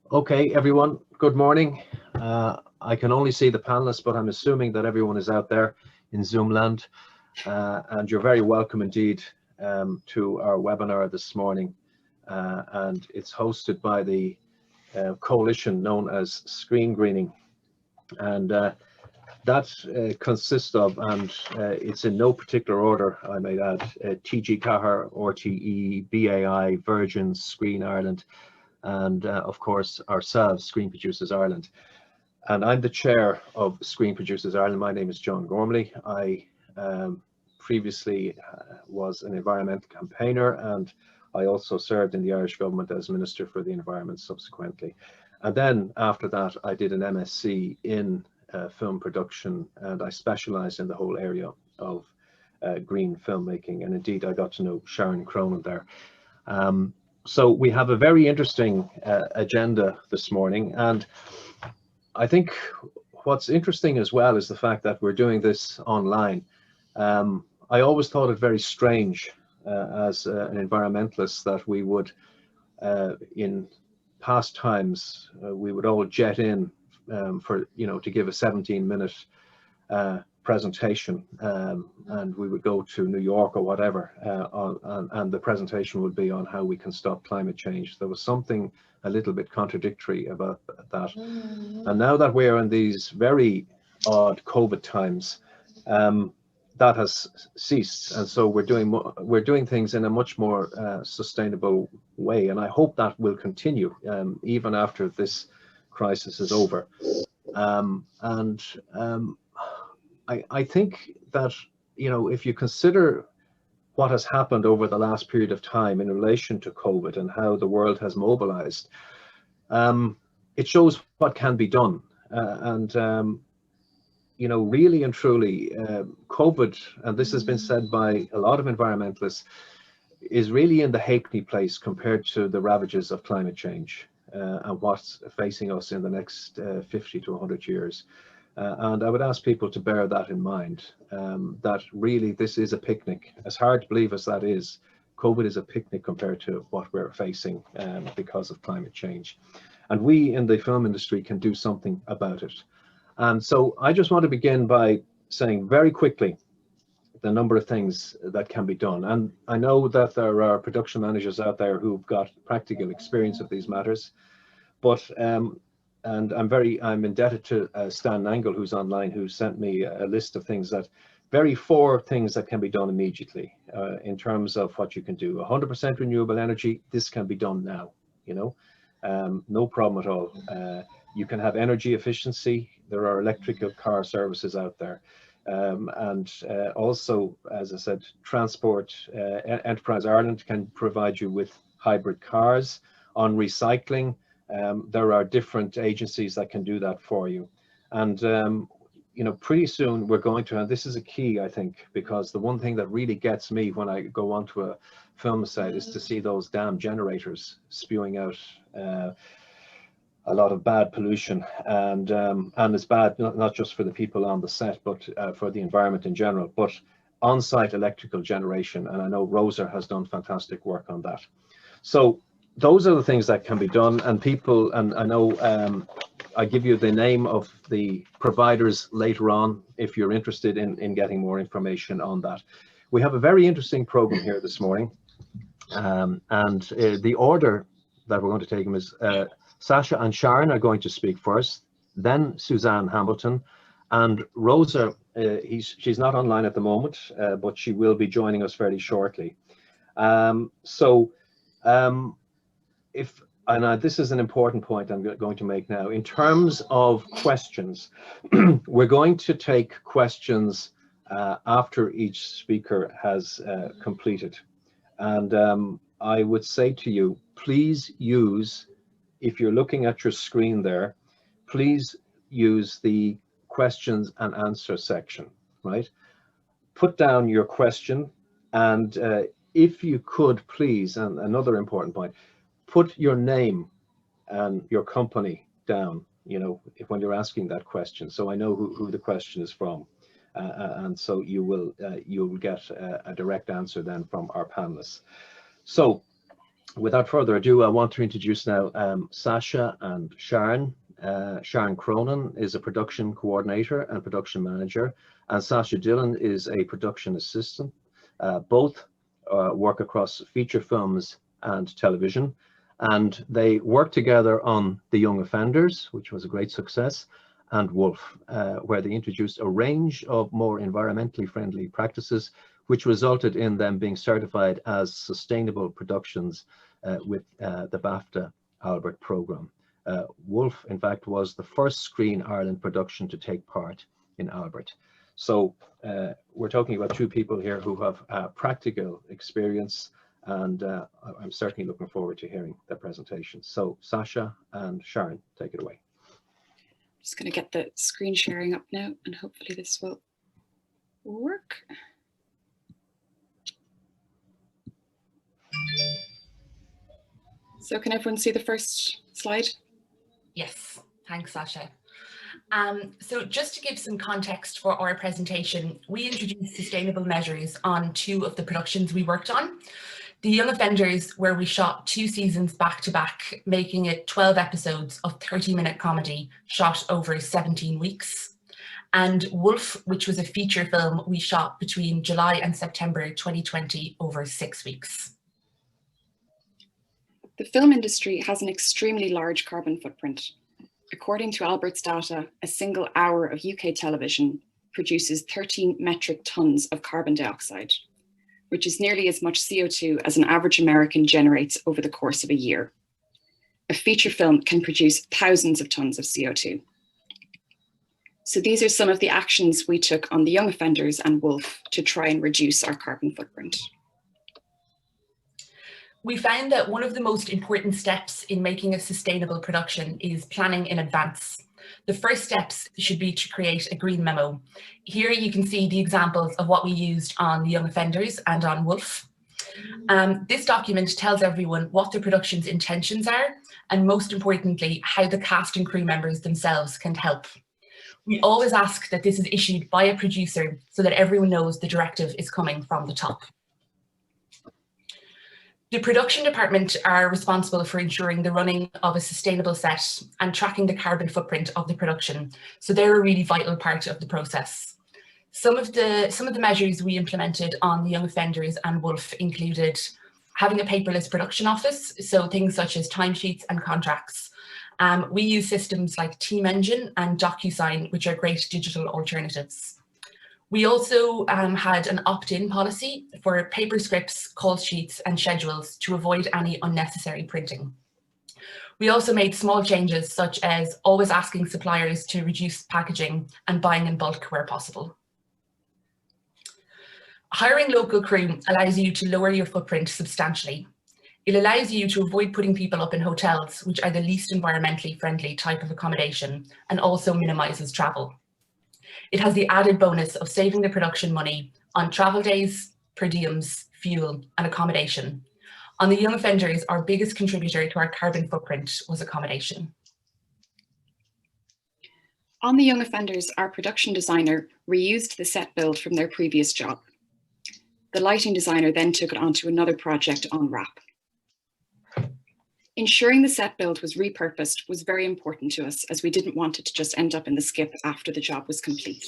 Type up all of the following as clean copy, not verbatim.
Okay, everyone, good morning. I can only see the panelists, but I'm assuming that everyone is out there in Zoom land. And you're very welcome indeed to our webinar this morning. And it's hosted by the coalition known as Screen Greening. And that consists of, and it's in no particular order, I may add, TG Cahir, RTE, BAI, Virgin, Screen Ireland, and of course ourselves, Screen Producers Ireland. And I'm the chair of Screen Producers Ireland. My name is John Gormley. I previously was an environmental campaigner, and I also served in the Irish government as Minister for the Environment subsequently. And then after that, I did an MSc in film production, and I specialised in the whole area of green filmmaking. And indeed, I got to know Sharon Cronin there. So we have a very interesting agenda this morning, and I think what's interesting as well is the fact that we're doing this online. I always thought it very strange as an environmentalist that we would, in past times, we would all jet in for, to give a 17-minute presentation, and we would go to New York or whatever, and the presentation would be on how we can stop climate change. There was something a little bit contradictory about that. And now that we're in these very odd COVID times, that has ceased, and so we're doing things in a much more sustainable way, and I hope that will continue even after this crisis is over. I think that, if you consider what has happened over the last period of time in relation to COVID and how the world has mobilized, it shows what can be done. Really and truly, COVID, and this has been said by a lot of environmentalists, is really in the halfpenny place compared to the ravages of climate change and what's facing us in the next 50 to 100 years. And I would ask people to bear that in mind, that really this is a picnic. As hard to believe as that is, COVID is a picnic compared to what we're facing because of climate change. And we in the film industry can do something about it. And so I just want to begin by saying very quickly the number of things that can be done. And I know that there are production managers out there who've got practical experience of these matters, but and I'm indebted to Stan Nangle, who's online, who sent me a list of things four things that can be done immediately in terms of what you can do. 100% renewable energy, this can be done now, no problem at all. You can have energy efficiency. There are electrical car services out there. And also, as I said, transport, Enterprise Ireland can provide you with hybrid cars. On recycling, there are different agencies that can do that for you. And, pretty soon we're going to, and this is a key, I think, because the one thing that really gets me when I go onto a film set is to see those damn generators spewing out a lot of bad pollution, and it's bad not just for the people on the set, but for the environment in general. But on-site electrical generation, and I know Roser has done fantastic work on that. So those are the things that can be done, and people, and I know I give you the name of the providers later on if you're interested in getting more information on that. We have a very interesting program here this morning, and the order that we're going to take them is Sacha and Sharon are going to speak first, then Susanne Hamilton, and Roser, she's not online at the moment, but she will be joining us very shortly. This is an important point I'm going to make now. In terms of questions, we're going to take questions after each speaker has completed. And I would say to you, please use, if you're looking at your screen there, please use the questions and answer section, right? Put down your question, and if you could please, and another important point, put your name and your company down, when you're asking that question, so I know who the question is from. And so you will get a direct answer then from our panelists. So Without further ado, I want to introduce now Sacha and Sharon. Sharon Cronin is a production coordinator and production manager, and Sacha Dillon is a production assistant. Both work across feature films and television, and they work together on The Young Offenders, which was a great success, and Wolf, where they introduced a range of more environmentally friendly practices, which resulted in them being certified as sustainable productions with the BAFTA Albert program. Wolf, in fact, was the first Screen Ireland production to take part in Albert. So we're talking about two people here who have practical experience, and I'm certainly looking forward to hearing their presentation. So Sacha and Sharon, take it away. Just going to get the screen sharing up now, and hopefully this will work. So can everyone see the first slide? Yes, thanks, Sacha. So just to give some context for our presentation, we introduced sustainable measures on 2 of the productions we worked on. The Young Offenders, where we shot 2 seasons back to back, making it 12 episodes of 30-minute comedy shot over 17 weeks. And Wolf, which was a feature film we shot between July and September 2020 over 6 weeks. The film industry has an extremely large carbon footprint. According to Albert's data, a single hour of UK television produces 13 metric tons of carbon dioxide, which is nearly as much CO2 as an average American generates over the course of a year. A feature film can produce thousands of tons of CO2. So these are some of the actions we took on The Young Offenders and Wolf to try and reduce our carbon footprint. We found that one of the most important steps in making a sustainable production is planning in advance. The first steps should be to create a green memo. Here you can see the examples of what we used on The Young Offenders and on Wolf. This document tells everyone what the production's intentions are, and most importantly, how the cast and crew members themselves can help. We always ask that this is issued by a producer so that everyone knows the directive is coming from the top. The production department are responsible for ensuring the running of a sustainable set and tracking the carbon footprint of the production. So they're a really vital part of the process. Some of the measures we implemented on The Young Offenders and Wolf included having a paperless production office, so things such as timesheets and contracts. We use systems like Team Engine and DocuSign, which are great digital alternatives. We also had an opt-in policy for paper scripts, call sheets and schedules to avoid any unnecessary printing. We also made small changes such as always asking suppliers to reduce packaging and buying in bulk where possible. Hiring local crew allows you to lower your footprint substantially. It allows you to avoid putting people up in hotels, which are the least environmentally friendly type of accommodation, and also minimises travel. It has the added bonus of saving the production money on travel days, per diems, fuel and accommodation. On The Young Offenders, our biggest contributor to our carbon footprint was accommodation. On The Young Offenders, our production designer reused the set build from their previous job. The lighting designer then took it onto another project on wrap. Ensuring the set build was repurposed was very important to us, as we didn't want it to just end up in the skip after the job was complete.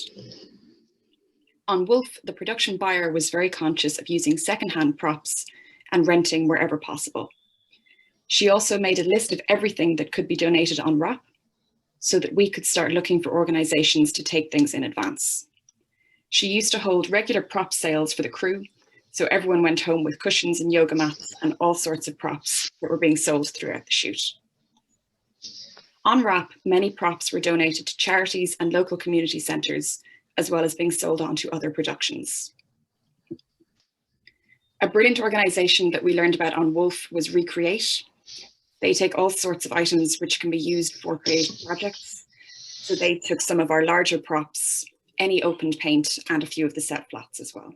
On Wolf, the production buyer was very conscious of using secondhand props and renting wherever possible. She also made a list of everything that could be donated on wrap so that we could start looking for organizations to take things in advance. She used to hold regular prop sales for the crew, so everyone went home with cushions and yoga mats and all sorts of props that were being sold throughout the shoot. On wrap, many props were donated to charities and local community centres, as well as being sold on to other productions. A brilliant organisation that we learned about on Wolf was Recreate. They take all sorts of items which can be used for creative projects. So they took some of our larger props, any opened paint, and a few of the set flats as well.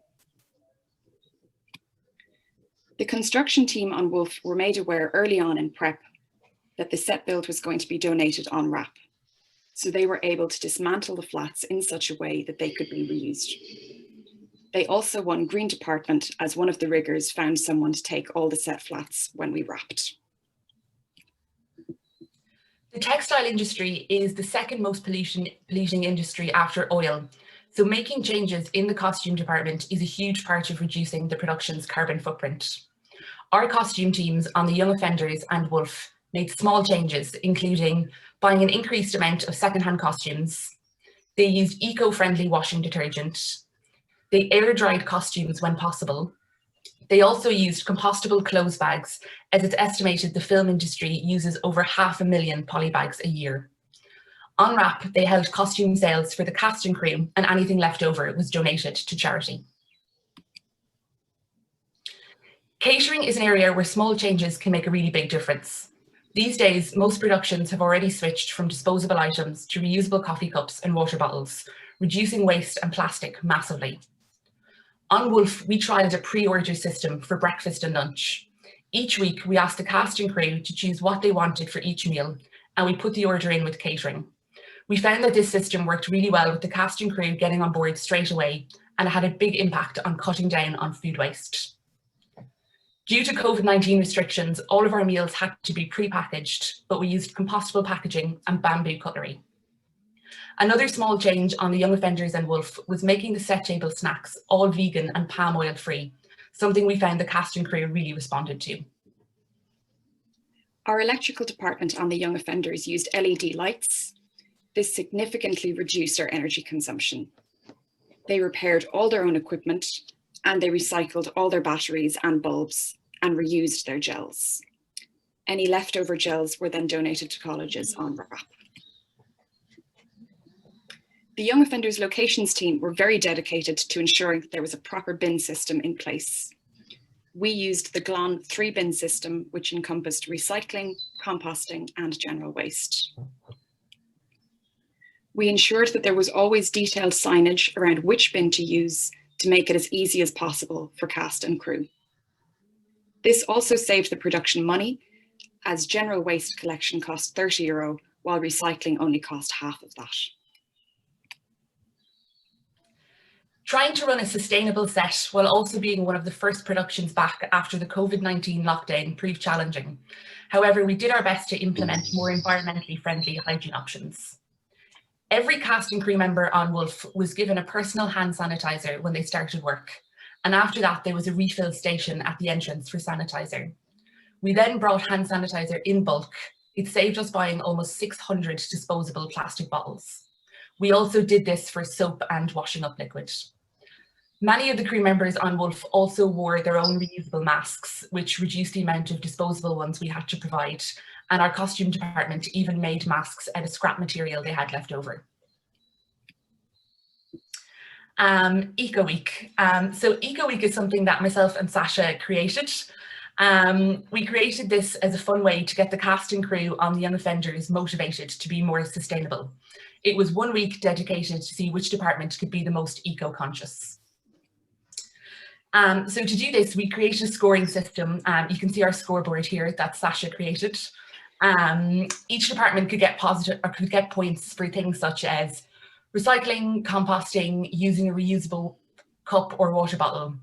The construction team on Wolf were made aware early on in prep that the set build was going to be donated on wrap. So they were able to dismantle the flats in such a way that they could be reused. They also won Green Department as one of the riggers found someone to take all the set flats when we wrapped. The textile industry is the second most polluting industry after oil. So making changes in the costume department is a huge part of reducing the production's carbon footprint. Our costume teams on the Young Offenders and Wolf made small changes, including buying an increased amount of secondhand costumes. They used eco-friendly washing detergent. They air-dried costumes when possible. They also used compostable clothes bags, as it's estimated the film industry uses over 500,000 polybags a year. On wrap, they held costume sales for the cast and crew, and anything left over was donated to charity. Catering is an area where small changes can make a really big difference. These days, most productions have already switched from disposable items to reusable coffee cups and water bottles, reducing waste and plastic massively. On Wolf, we trialled a pre-order system for breakfast and lunch. Each week, we asked the cast and crew to choose what they wanted for each meal, and we put the order in with catering. We found that this system worked really well with the cast and crew getting on board straight away, and it had a big impact on cutting down on food waste. Due to COVID-19 restrictions, all of our meals had to be pre-packaged, but we used compostable packaging and bamboo cutlery. Another small change on the Young Offenders and Wolf was making the set table snacks all vegan and palm oil free, something we found the cast and crew really responded to. Our electrical department on the Young Offenders used LED lights. This significantly reduced our energy consumption. They repaired all their own equipment, and they recycled all their batteries and bulbs and reused their gels. Any leftover gels were then donated to colleges on wrap. The Young Offenders Locations team were very dedicated to ensuring that there was a proper bin system in place. We used the Glon 3-bin system, which encompassed recycling, composting, and general waste. We ensured that there was always detailed signage around which bin to use to make it as easy as possible for cast and crew. This also saved the production money, as general waste collection cost €30, while recycling only cost half of that. Trying to run a sustainable set while also being one of the first productions back after the COVID-19 lockdown proved challenging. However, we did our best to implement more environmentally friendly hygiene options. Every cast and crew member on Wolf was given a personal hand sanitizer when they started work, and after that there was a refill station at the entrance for sanitizer. We then brought hand sanitizer in bulk. It saved us buying almost 600 disposable plastic bottles. We also did this for soap and washing up liquid. Many of the crew members on Wolf also wore their own reusable masks, which reduced the amount of disposable ones we had to provide, and our costume department even made masks out of scrap material they had left over. Eco Week. So Eco Week is something that myself and Sacha created. We created this as a fun way to get the cast and crew on the Young Offenders motivated to be more sustainable. It was 1 week dedicated to see which department could be the most eco-conscious. So to do this, we created a scoring system. You can see our scoreboard here that Sacha created. Each department could get points for things such as recycling, composting, using a reusable cup or water bottle.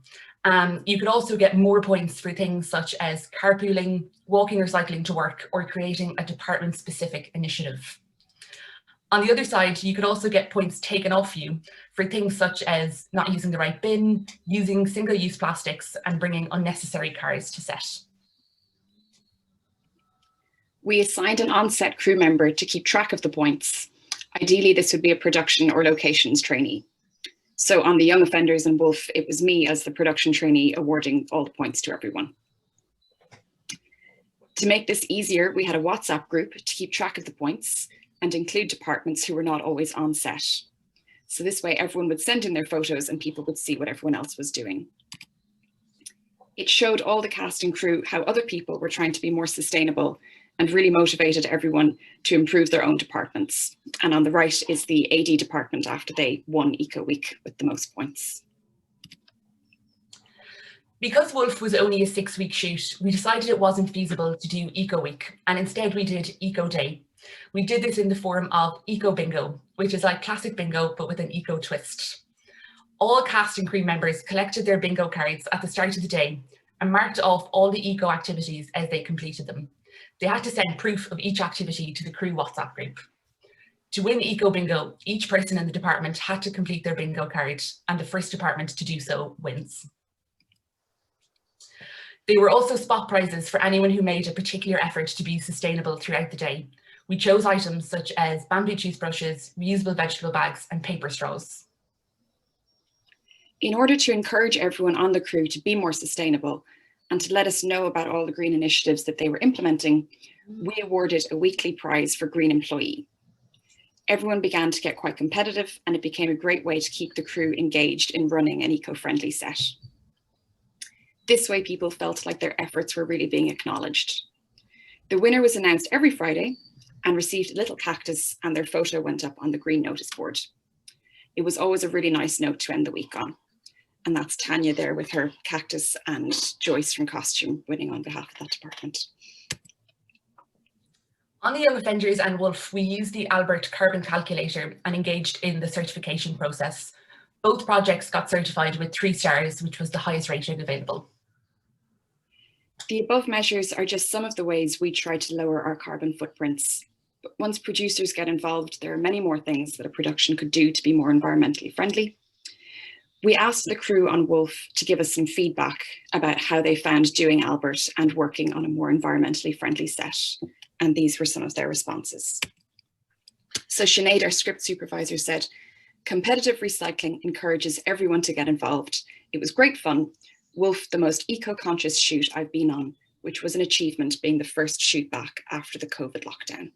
You could also get more points for things such as carpooling, walking or cycling to work, or creating a department-specific initiative. On the other side, you could also get points taken off you for things such as not using the right bin, using single-use plastics, and bringing unnecessary cars to set. We assigned an on-set crew member to keep track of the points. Ideally, this would be a production or locations trainee. So on the Young Offenders and Wolf, it was me as the production trainee awarding all the points to everyone. To make this easier, we had a WhatsApp group to keep track of the points and include departments who were not always on set. So this way everyone would send in their photos and people would see what everyone else was doing. It showed all the cast and crew how other people were trying to be more sustainable and really motivated everyone to improve their own departments. And on the right is the AD department after they won Eco Week with the most points. Because Wolf was only a 6-week shoot, we decided it wasn't feasible to do Eco Week, and instead we did Eco Day. We did this in the form of Eco Bingo, which is like classic bingo, but with an eco twist. All cast and crew members collected their bingo cards at the start of the day and marked off all the eco activities as they completed them. They had to send proof of each activity to the crew WhatsApp group. To win Eco Bingo, each person in the department had to complete their bingo card, and the first department to do so wins. There were also spot prizes for anyone who made a particular effort to be sustainable throughout the day. We chose items such as bamboo toothbrushes, reusable vegetable bags, and paper straws. In order to encourage everyone on the crew to be more sustainable and to let us know about all the green initiatives that they were implementing, we awarded a weekly prize for Green Employee. Everyone began to get quite competitive, and it became a great way to keep the crew engaged in running an eco-friendly set. This way, people felt like their efforts were really being acknowledged. The winner was announced every Friday and received a little cactus, and their photo went up on the green notice board. It was always a really nice note to end the week on. And that's Tanya there with her cactus, and Joyce from Costume winning on behalf of that department. On the Young Offenders and Wolf, we used the Albert Carbon Calculator and engaged in the certification process. Both projects got certified with 3 stars, which was the highest rating available. The above measures are just some of the ways we try to lower our carbon footprints. But once producers get involved, there are many more things that a production could do to be more environmentally friendly. We asked the crew on Wolf to give us some feedback about how they found doing Albert and working on a more environmentally friendly set. And these were some of their responses. So Sinead, our script supervisor, said, "Competitive recycling encourages everyone to get involved. It was great fun. Wolf, the most eco-conscious shoot I've been on, which was an achievement being the first shoot back after the COVID lockdown."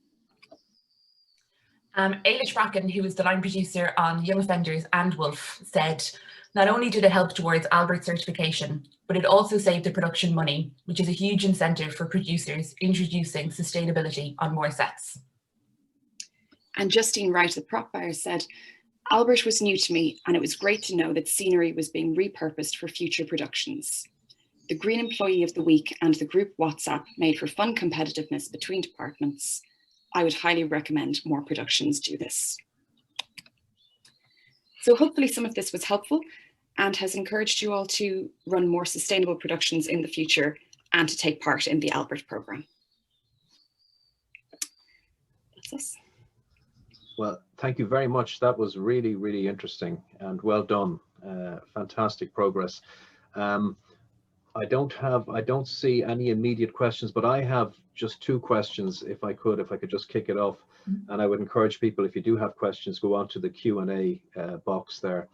Ailish Bracken, who was the line producer on Young Offenders and Wolf, said, "Not only did it help towards Albert certification, but it also saved the production money, which is a huge incentive for producers introducing sustainability on more sets." And Justine Wright, the prop buyer, said, "Albert was new to me, and it was great to know that scenery was being repurposed for future productions. The Green Employee of the Week and the group WhatsApp made for fun competitiveness between departments. I would highly recommend more productions do this." So hopefully some of this was helpful and has encouraged you all to run more sustainable productions in the future and to take part in the Albert programme. That's us. Well, thank you very much. That was really, really interesting and well done. Fantastic progress. I don't see any immediate questions, but I have just 2 questions if I could just kick it off. And I would encourage people, if you do have questions, go on to the Q&A box there.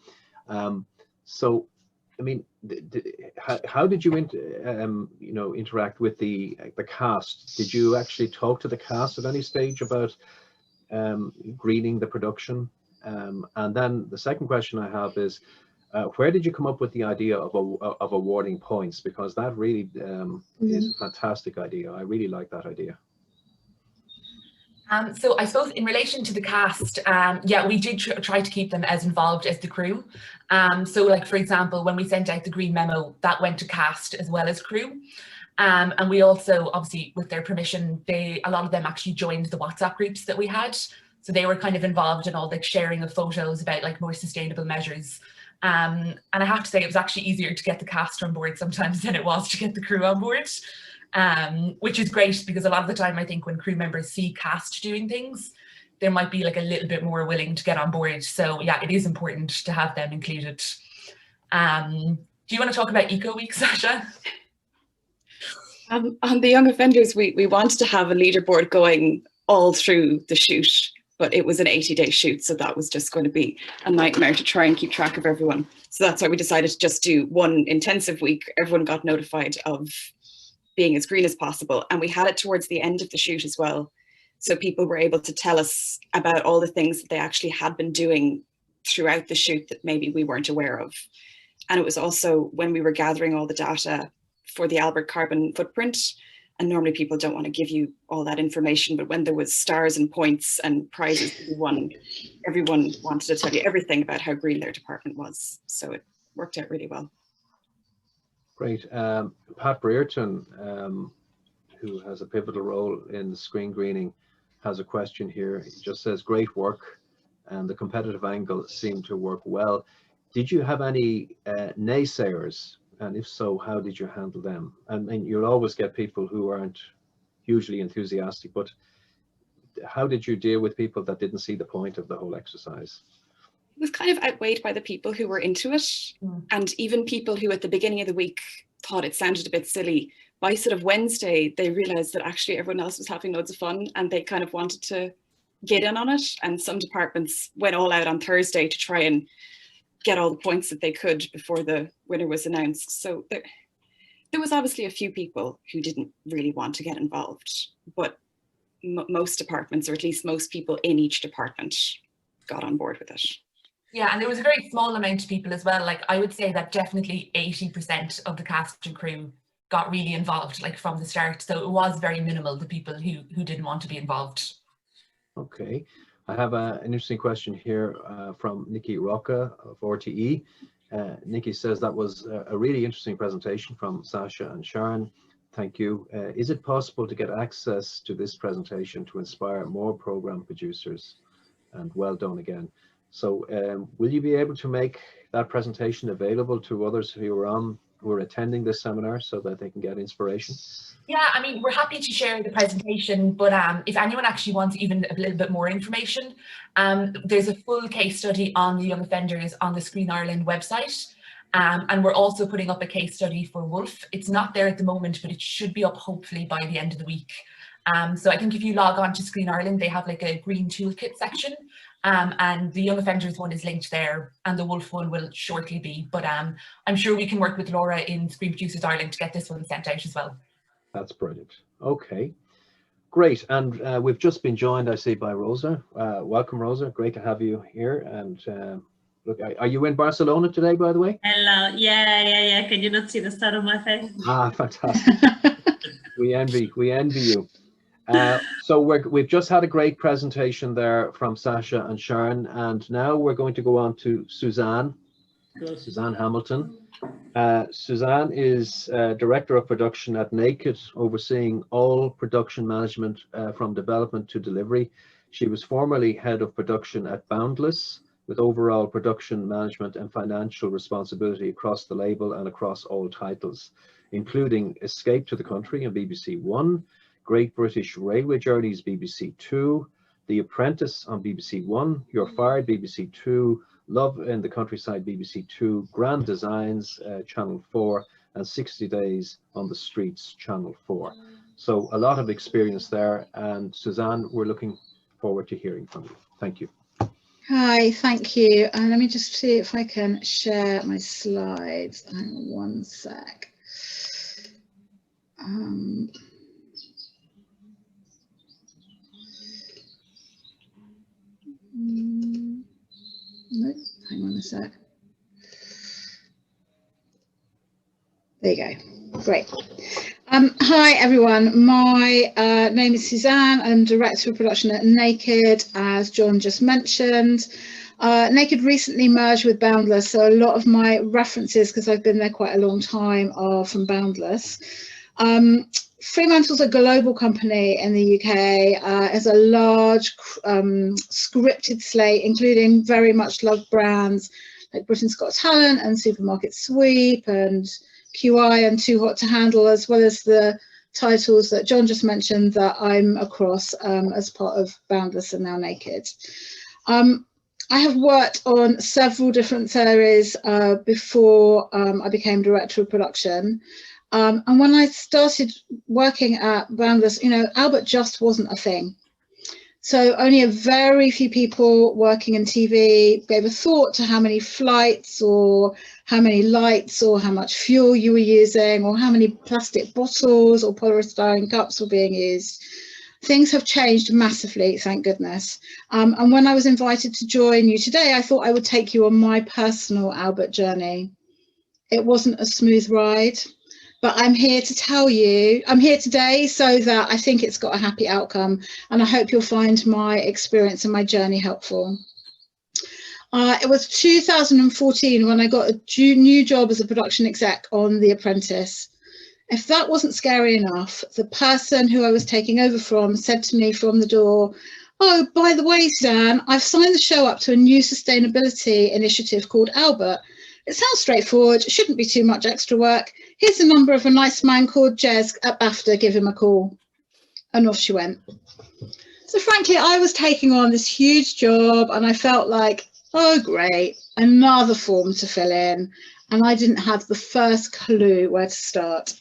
So, I mean, how did you interact with the cast? Did you actually talk to the cast at any stage about greening the production? And then the second question I have is, where did you come up with the idea of awarding points? Because that really is a fantastic idea. I really like that idea. So I suppose in relation to the cast, yeah, we did try to keep them as involved as the crew. So like, for example, when we sent out the green memo, that went to cast as well as crew. And we also, obviously, with their permission, a lot of them actually joined the WhatsApp groups that we had. So they were kind of involved in all the sharing of photos about like more sustainable measures. And I have to say, it was actually easier to get the cast on board sometimes than it was to get the crew on board. Which is great, because a lot of the time I think when crew members see cast doing things, they might be like a little bit more willing to get on board. So yeah, it is important to have them included. Do you want to talk about Eco Week, Sacha? On the Young Offenders, we wanted to have a leaderboard going all through the shoot, but it was an 80-day shoot, so that was just going to be a nightmare to try and keep track of everyone. So that's why we decided to just do one intensive week. Everyone got notified of being as green as possible, and we had it towards the end of the shoot as well, so people were able to tell us about all the things that they actually had been doing throughout the shoot that maybe we weren't aware of. And it was also when we were gathering all the data for the Albert carbon footprint, and normally people don't want to give you all that information, but when there was stars and points and prizes to be won, everyone wanted to tell you everything about how green their department was, so it worked out really well. Great. Pat Brereton, who has a pivotal role in screen greening, has a question here. He just says, great work, and the competitive angle seemed to work well. Did you have any naysayers? And if so, how did you handle them? And you'll always get people who aren't hugely enthusiastic, but how did you deal with people that didn't see the point of the whole exercise? It was kind of outweighed by the people who were into it. And even people who at the beginning of the week thought it sounded a bit silly. By sort of Wednesday, they realized that actually everyone else was having loads of fun and they kind of wanted to get in on it. And some departments went all out on Thursday to try and get all the points that they could before the winner was announced. So there was obviously a few people who didn't really want to get involved, but most departments, or at least most people in each department, got on board with it. Yeah, and there was a very small amount of people as well. Like I would say that definitely 80% of the cast and crew got really involved, like from the start. So it was very minimal, the people who didn't want to be involved. Okay. I have an interesting question here from Nikki Rocca of RTE. Nikki says that was a really interesting presentation from Sacha and Sharon. Thank you. Is it possible to get access to this presentation to inspire more program producers? And well done again. So will you be able to make that presentation available to others who are attending this seminar so that they can get inspiration? Yeah, I mean, we're happy to share the presentation, but if anyone actually wants even a little bit more information, there's a full case study on the young offenders on the SPIin Ireland website. And we're also putting up a case study for Wolf. It's not there at the moment, but it should be up hopefully by the end of the week. So I think if you log on to SPIin Ireland, they have like a green toolkit section. And the young offenders one is linked there, and the Wolf one will shortly be. But I'm sure we can work with Laura in Screen Producers Ireland to get this one sent out as well. That's brilliant. Okay, great. And we've just been joined, I see, by Roser. Welcome, Roser. Great to have you here. And look, are you in Barcelona today, by the way? Hello. Yeah. Can you not see the star on my face? Ah, fantastic. we envy you. So we've just had a great presentation there from Sacha and Sharon, and now we're going to go on to Susanne. Susanne Hamilton. Susanne is Director of Production at Naked, overseeing all production management from development to delivery. She was formerly Head of Production at Boundless, with overall production management and financial responsibility across the label and across all titles, including Escape to the Country on BBC One, Great British Railway Journeys BBC Two, The Apprentice on BBC One, You're Fired BBC Two, Love in the Countryside BBC Two, Grand Designs Channel 4, and 60 Days on the Streets Channel 4. So a lot of experience there, and Susanne, we're looking forward to hearing from you. Thank you. Hi, thank you. Let me just see if I can share my slides. Hang on one sec. No, hang on a sec. There you go. Great. Hi everyone, my name is Susanne. I'm Director of Production at Naked, as John just mentioned. Naked recently merged with Boundless, so a lot of my references, because I've been there quite a long time, are from Boundless. Fremantle's a global company in the UK, has a large scripted slate, including very much loved brands like Britain's Got Talent and Supermarket Sweep and QI and Too Hot to Handle, as well as the titles that John just mentioned that I'm across as part of Boundless and now Naked. I have worked on several different series before I became Director of Production. And when I started working at Boundless, you know, Albert just wasn't a thing. So only a very few people working in TV gave a thought to how many flights or how many lights or how much fuel you were using or how many plastic bottles or polystyrene cups were being used. Things have changed massively, thank goodness. And when I was invited to join you today, I thought I would take you on my personal Albert journey. It wasn't a smooth ride. But I'm here to tell you, I'm here today so that I think it's got a happy outcome, and I hope you'll find my experience and my journey helpful. It was 2014 when I got a new job as a production exec on The Apprentice. If that wasn't scary enough, the person who I was taking over from said to me from the door, Oh, by the way, Susanne, I've signed the show up to a new sustainability initiative called Albert. It sounds straightforward, shouldn't be too much extra work. Here's the number of a nice man called Jez at BAFTA, give him a call. And off she went. So frankly, I was taking on this huge job and I felt like, oh great, another form to fill in. And I didn't have the first clue where to start.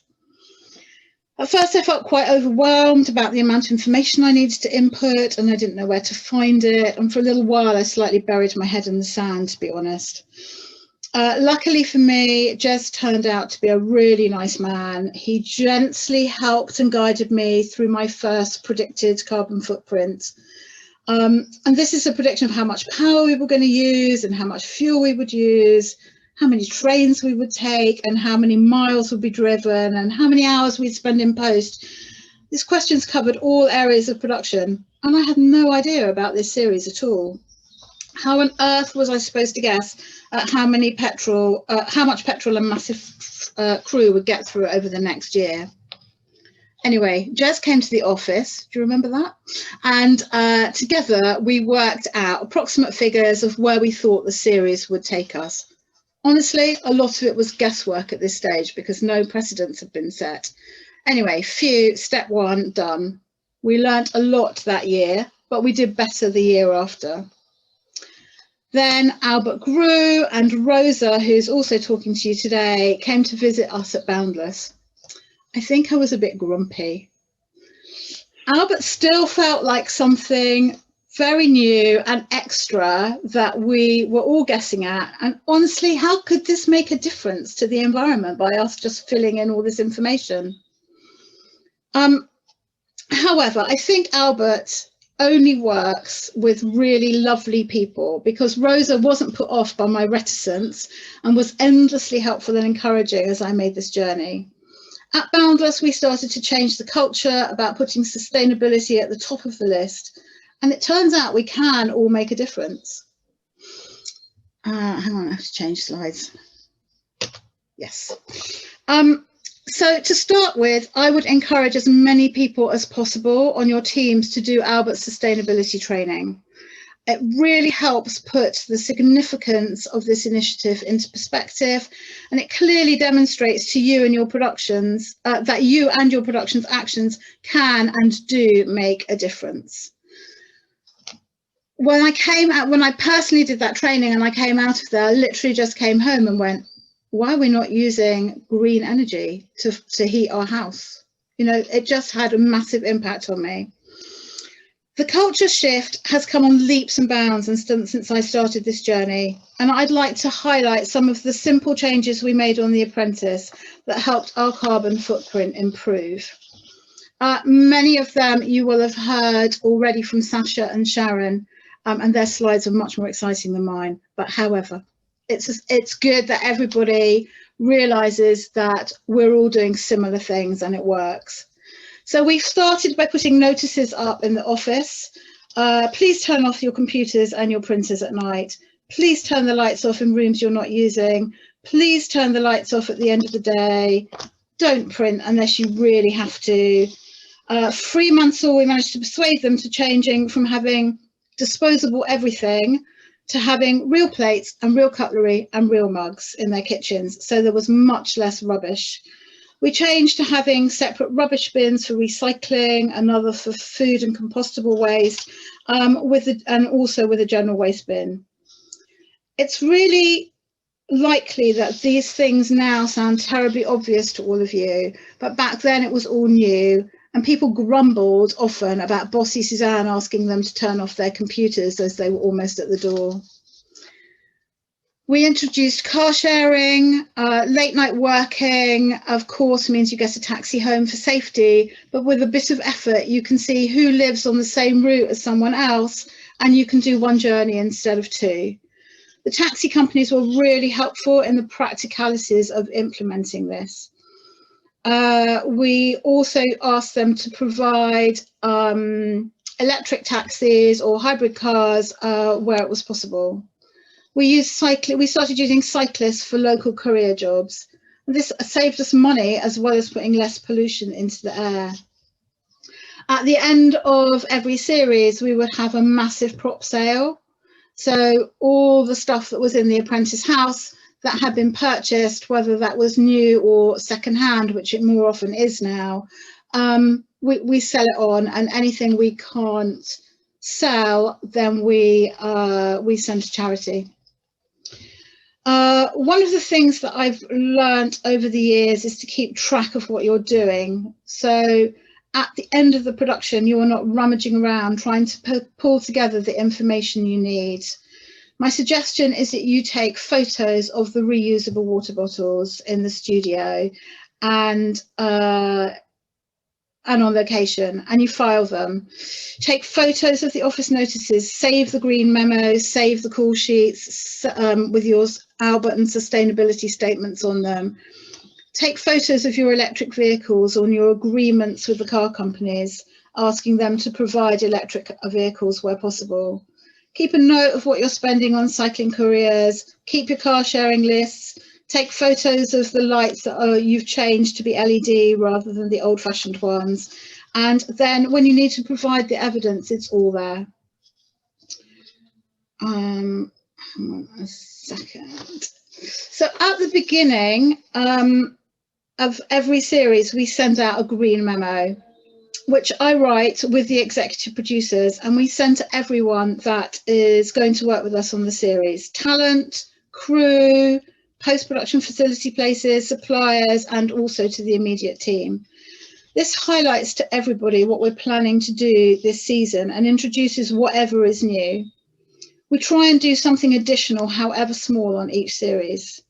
At first, I felt quite overwhelmed about the amount of information I needed to input, and I didn't know where to find it. And for a little while, I slightly buried my head in the sand, to be honest. Luckily for me, Jez turned out to be a really nice man. He gently helped and guided me through my first predicted carbon footprint. And this is a prediction of how much power we were going to use and how much fuel we would use, how many trains we would take and how many miles would be driven and how many hours we'd spend in post. These questions covered all areas of production and I had no idea about this series at all. How on earth was I supposed to guess how much petrol a massive crew would get through over the next year? Anyway, Jez came to the office, do you remember that? And together we worked out approximate figures of where we thought the series would take us. Honestly, a lot of it was guesswork at this stage because no precedents had been set. Anyway, step one done. We learnt a lot that year, but we did better the year after. Then Albert grew and Roser, who's also talking to you today, came to visit us at Boundless. I think I was a bit grumpy. Albert still felt like something very new and extra that we were all guessing at. And honestly, how could this make a difference to the environment by us just filling in all this information? However, I think Albert only works with really lovely people because Roser wasn't put off by my reticence and was endlessly helpful and encouraging as I made this journey. At Boundless, we started to change the culture about putting sustainability at the top of the list. And it turns out we can all make a difference. Hang on, I have to change slides. Yes. So to start with, I would encourage as many people as possible on your teams to do Albert's sustainability training. It really helps put the significance of this initiative into perspective, and it clearly demonstrates to you and your productions that you and your production's actions can and do make a difference. When I personally did that training and I came out of there, I literally just came home and went, why are we not using green energy to heat our house? You know, it just had a massive impact on me. The culture shift has come on leaps and bounds since I started this journey. And I'd like to highlight some of the simple changes we made on the Apprentice that helped our carbon footprint improve. Many of them you will have heard already from Sacha and Sharon, and their slides are much more exciting than mine. But however, it's good that everybody realizes that we're all doing similar things and it works. So we've started by putting notices up in the office. Please turn off your computers and your printers at night. Please turn the lights off in rooms you're not using. Please turn the lights off at the end of the day. Don't print unless you really have to. Fremantle, we managed to persuade them to changing from having disposable everything to having real plates and real cutlery and real mugs in their kitchens. So there was much less rubbish. We changed to having separate rubbish bins for recycling, another for food and compostable waste, and also with a general waste bin. It's really likely that these things now sound terribly obvious to all of you, but back then it was all new, and people grumbled often about bossy Susanne asking them to turn off their computers as they were almost at the door. We introduced car sharing, late night working, of course, means you get a taxi home for safety, but with a bit of effort, you can see who lives on the same route as someone else, and you can do one journey instead of two. The taxi companies were really helpful in the practicalities of implementing this. We also asked them to provide electric taxis or hybrid cars where it was possible. We started using cyclists for local career jobs. This saved us money as well as putting less pollution into the air. At the end of every series, we would have a massive prop sale. So all the stuff that was in the Apprentice house that had been purchased, whether that was new or secondhand, which it more often is now, we sell it on, and anything we can't sell, then we send to charity. One of the things that I've learnt over the years is to keep track of what you're doing. So at the end of the production, you are not rummaging around trying to pull together the information you need. My suggestion is that you take photos of the reusable water bottles in the studio and on location, and you file them. Take photos of the office notices, save the green memos, save the call sheets with your Albert and sustainability statements on them. Take photos of your electric vehicles on your agreements with the car companies, asking them to provide electric vehicles where possible. Keep a note of what you're spending on cycling couriers. Keep your car sharing lists. Take photos of the lights that you've changed to be LED rather than the old-fashioned ones. And then when you need to provide the evidence, it's all there. Hang on a second. So at the beginning of every series, we send out a green memo, which I write with the executive producers, and we send to everyone that is going to work with us on the series: talent, crew, post-production facility places, suppliers, and also to the immediate team. This highlights to everybody what we're planning to do this season and introduces whatever is new. We try and do something additional, however small, on each series.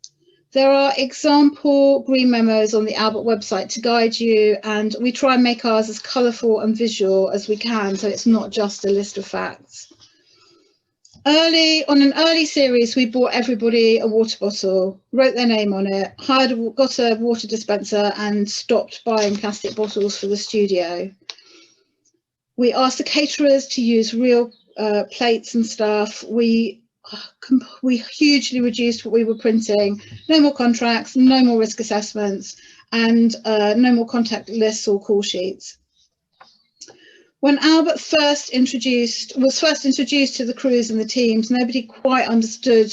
There are example green memos on the Albert website to guide you, and we try and make ours as colourful and visual as we can, so it's not just a list of facts. On an early series, we bought everybody a water bottle, wrote their name on it, got a water dispenser, and stopped buying plastic bottles for the studio. We asked the caterers to use real plates and stuff. We hugely reduced what we were printing. No more contracts, no more risk assessments, and no more contact lists or call sheets. When Albert was first introduced to the crews and the teams, nobody quite understood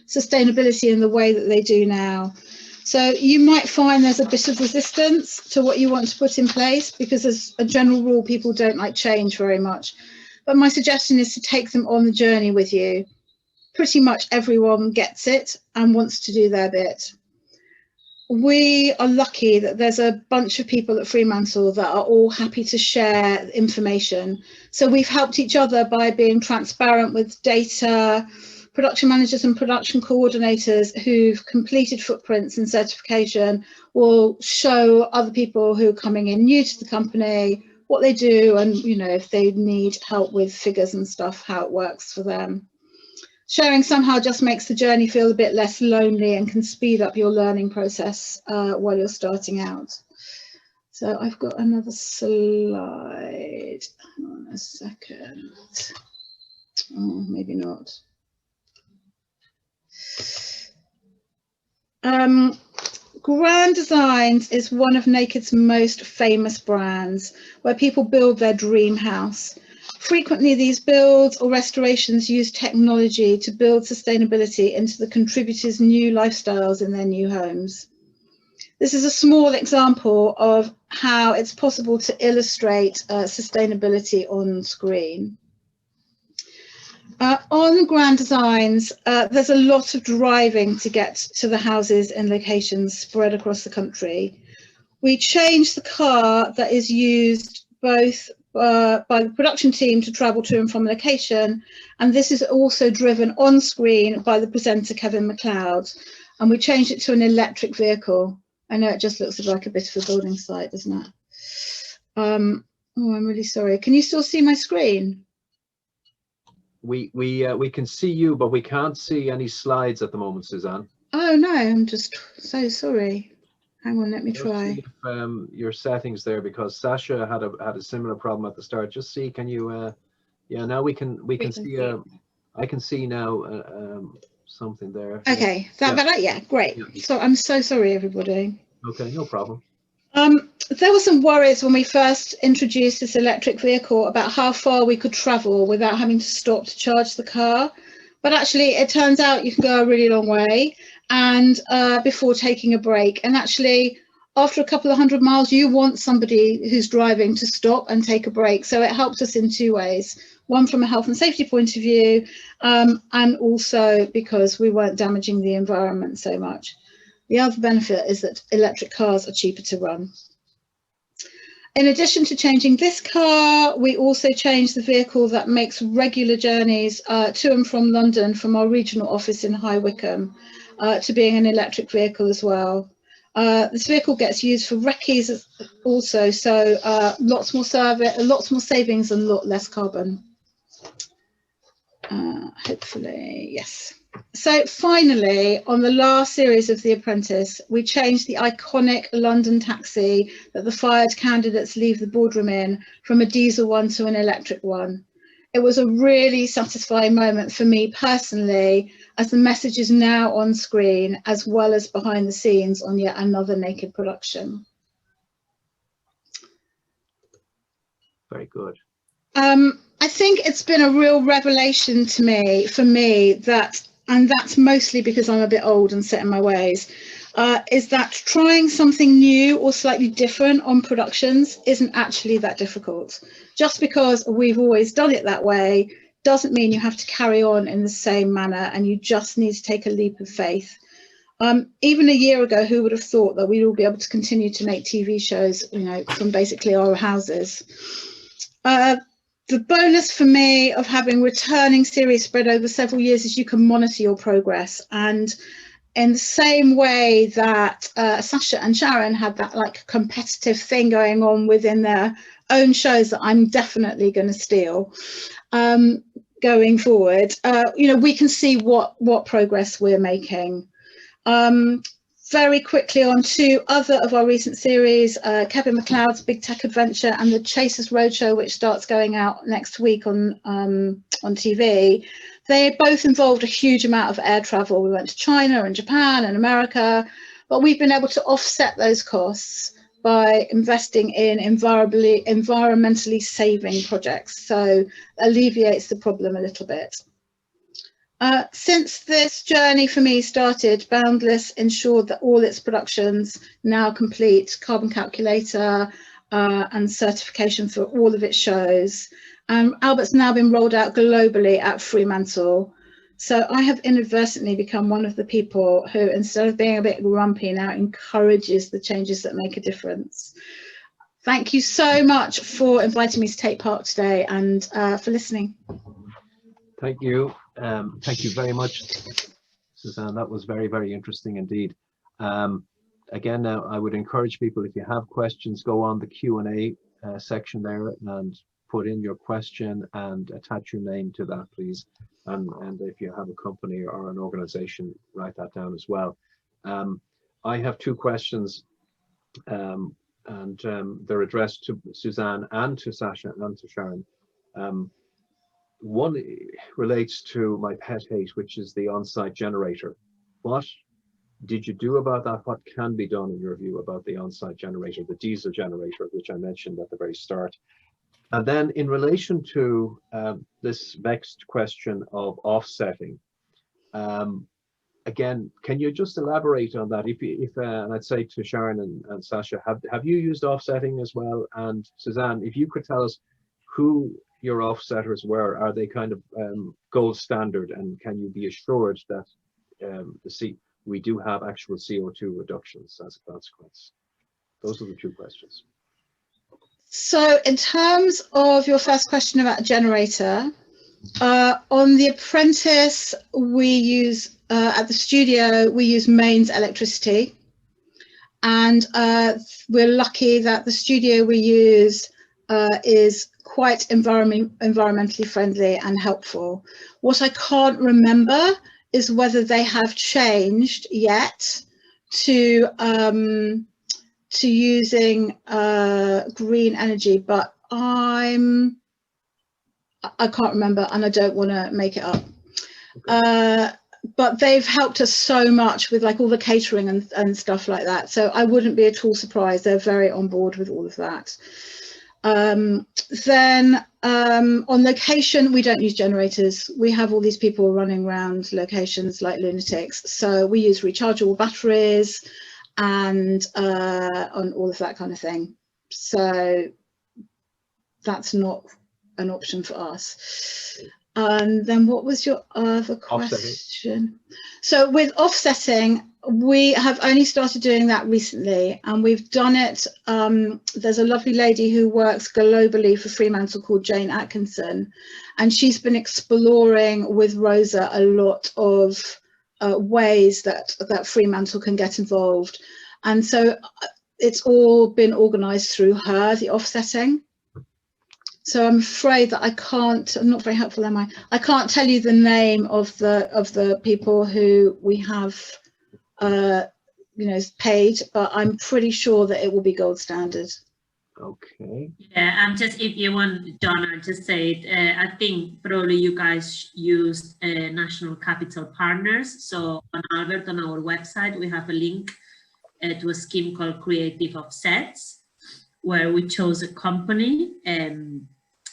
sustainability in the way that they do now. So you might find there's a bit of resistance to what you want to put in place, because as a general rule, people don't like change very much. But my suggestion is to take them on the journey with you. Pretty much everyone gets it and wants to do their bit. We are lucky that there's a bunch of people at Fremantle that are all happy to share information. So we've helped each other by being transparent with data. Production managers and production coordinators who've completed footprints and certification will show other people who are coming in new to the company what they do, and if they need help with figures and stuff, how it works for them. Sharing somehow just makes the journey feel a bit less lonely and can speed up your learning process while you're starting out. So I've got another slide. Hang on a second. Oh, maybe not. Grand Designs is one of Naked's most famous brands, where people build their dream house. Frequently, these builds or restorations use technology to build sustainability into the contributors' new lifestyles in their new homes. This is a small example of how it's possible to illustrate sustainability on screen. On Grand Designs, there's a lot of driving to get to the houses in locations spread across the country. We change the car that is used both by the production team to travel to and from location, and this is also driven on screen by the presenter Kevin MacLeod, and we changed it to an electric vehicle. I know it just looks like a bit of a building site, doesn't it? Oh, I'm really sorry. Can you still see my screen? We can see you, but we can't see any slides at the moment, Susanne. Oh no, I'm just so sorry. Hang on, let me try. See if, your settings there, because Sacha had a similar problem at the start. Just see, can you? Yeah, now we can see. I can see now something there. Okay, that better? Yeah, great. Yeah. So I'm so sorry, everybody. Okay, no problem. There were some worries when we first introduced this electric vehicle about how far we could travel without having to stop to charge the car. But actually, it turns out you can go a really long way and before taking a break. And actually, after a couple of 100 miles, you want somebody who's driving to stop and take a break. So it helps us in two ways. One, from a health and safety point of view, and also because we weren't damaging the environment so much. The other benefit is that electric cars are cheaper to run. In addition to changing this car, we also changed the vehicle that makes regular journeys to and from London from our regional office in High Wycombe to being an electric vehicle as well. This vehicle gets used for recce's also, so lots more service, lots more savings and a lot less carbon. Hopefully, yes. So finally, on the last series of The Apprentice, we changed the iconic London taxi that the fired candidates leave the boardroom in from a diesel one to an electric one. It was a really satisfying moment for me personally, as the message is now on screen as well as behind the scenes on yet another Naked production. Very good. I think it's been a real revelation to me, for me, that, and that's mostly because I'm a bit old and set in my ways, is that trying something new or slightly different on productions isn't actually that difficult. Just because we've always done it that way doesn't mean you have to carry on in the same manner, and you just need to take a leap of faith. Even a year ago, who would have thought that we'd all be able to continue to make TV shows, you know, from basically our houses? The bonus for me of having returning series spread over several years is you can monitor your progress. And in the same way that Sacha and Sharon had that like competitive thing going on within their own shows that I'm definitely going to steal going forward, you know, we can see what progress we're making. Very quickly on to other of our recent series, Kevin McLeod's Big Tech Adventure and the Chasers Roadshow, which starts going out next week on TV. They both involved a huge amount of air travel. We went to China and Japan and America, but we've been able to offset those costs by investing in environmentally saving projects. So alleviates the problem a little bit. Since this journey for me started, Boundless ensured that all its productions now complete carbon calculator and certification for all of its shows. Albert's now been rolled out globally at Fremantle. So I have inadvertently become one of the people who, instead of being a bit grumpy, now encourages the changes that make a difference. Thank you so much for inviting me to take part today and for listening. Thank you. Thank you very much, Susanne. That was very, very interesting indeed. Again, now I would encourage people, if you have questions, go on the Q&A section there and put in your question and attach your name to that, please. And if you have a company or an organization, write that down as well. I have two questions, and they're addressed to Susanne and to Sacha and to Sharon. One relates to my pet hate, which is the on-site generator. What did you do about that? What can be done in your view about the on-site generator, the diesel generator, which I mentioned at the very start? And then in relation to this vexed question of offsetting, again, can you just elaborate on that? And I'd say to Sharon and Sacha, have you used offsetting as well? And Susanne, if you could tell us who your offsetters were, are they kind of gold standard, and can you be assured that we do have actual CO2 reductions as a consequence? Those are the two questions. So in terms of your first question about a generator, on The Apprentice, we use, at the studio, we use mains electricity. And we're lucky that the studio we use is quite environmentally friendly and helpful. What I can't remember is whether they have changed yet to using green energy, but I can't remember and I don't want to make it up. Okay. but they've helped us so much with like all the catering and stuff like that. So I wouldn't be at all surprised. They're very on board with all of that. Then on location, we don't use generators. We have all these people running around locations like lunatics. So we use rechargeable batteries and on all of that kind of thing. So that's not an option for us. And then what was your other question? So with offsetting, we have only started doing that recently, and we've done it. There's a lovely lady who works globally for Fremantle called Jane Atkinson, and she's been exploring with Roser a lot of ways that Fremantle can get involved. And so it's all been organised through her, the offsetting. So I'm afraid that I'm not very helpful, am I? I can't tell you the name of the people who we have, paid, but I'm pretty sure that it will be gold standard. Okay. Yeah, I'm just, if you want, John, I'll just say it. I think probably you guys used National Capital Partners. So on Albert, on our website, we have a link to a scheme called Creative Offsets, where we chose a company.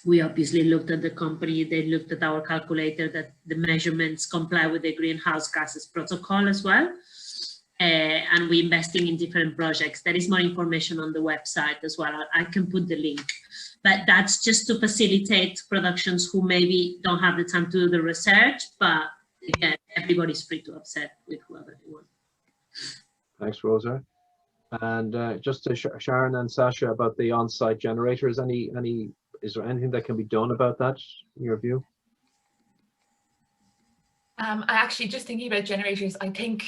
We obviously looked at the company, they looked at our calculator that the measurements comply with the greenhouse gases protocol as well. And we're investing in different projects. There is more information on the website as well. I can put the link, but that's just to facilitate productions who maybe don't have the time to do the research, but again, everybody's free to offset with whoever they want. Thanks, Roser. And just to Sharon and Sacha about the on-site generators, is there anything that can be done about that, in your view? I actually, just thinking about generators, I think